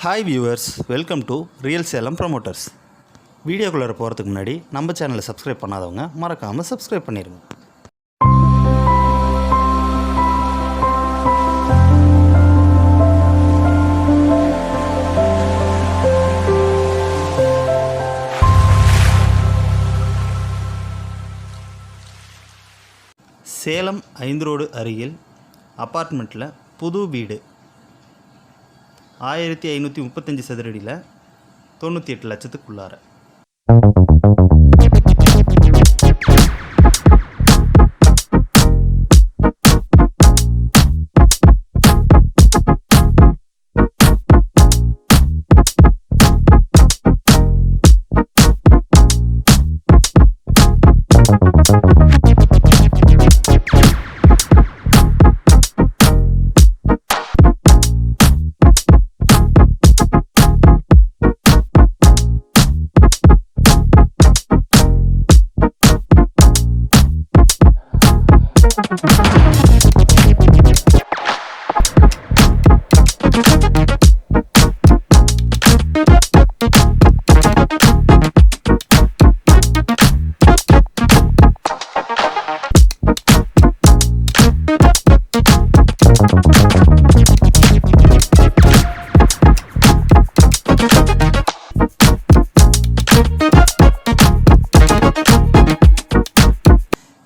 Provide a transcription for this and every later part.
Hi viewers, welcome to real Salem promoters. வீடியோக்குள்ளே போகிறதுக்கு முன்னாடி நம்ம சேனலை சப்ஸ்கிரைப் பண்ணாதவங்க மறக்காமல் சப்ஸ்கிரைப் பண்ணிடுங்க. சேலம் 5 ரோடு அருகில் அப்பார்ட்மெண்ட்டில் புது வீடு 1535 சதுரடியில் 98 லட்சத்துக்குள்ளார.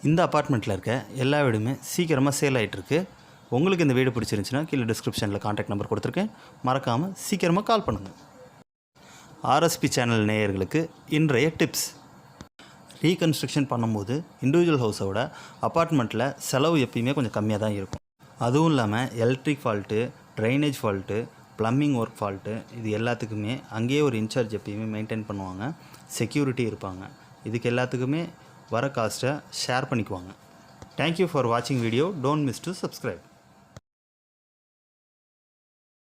இந்த அப்பார்ட்மெண்ட்டில் இருக்க எல்லா வீடுமே சீக்கிரமாக சேல் ஆகிட்டுருக்கு. உங்களுக்கு இந்த வீடு பிடிச்சிருந்துச்சுன்னா கீழே டிஸ்கிரிப்ஷனில் கான்டாக்ட் நம்பர் கொடுத்துருக்கேன், மறக்காமல் சீக்கிரமாக கால் பண்ணுங்கள். ஆர்எஸ்பி சேனல் நேயர்களுக்கு இன்றைய டிப்ஸ். ரீகன்ஸ்ட்ரக்ஷன் பண்ணும்போது இண்டிவிஜுவல் ஹவுஸோட அப்பார்ட்மெண்ட்டில் செலவு எப்பயுமே கொஞ்சம் கம்மியாக தான் இருக்கும். அதுவும் இல்லாமல் electric fault, drainage fault, plumbing work fault, இது எல்லாத்துக்குமே அங்கேயே ஒரு இன்சார்ஜ் எப்பயுமே மெயின்டைன் பண்ணுவாங்க. செக்யூரிட்டி இருப்பாங்க. இதுக்கு எல்லாத்துக்குமே வர காஸ்ட்டை ஷேர் பண்ணிக்குவாங்க. தேங்க்யூ ஃபார் வாட்சிங் video. Don't miss to subscribe.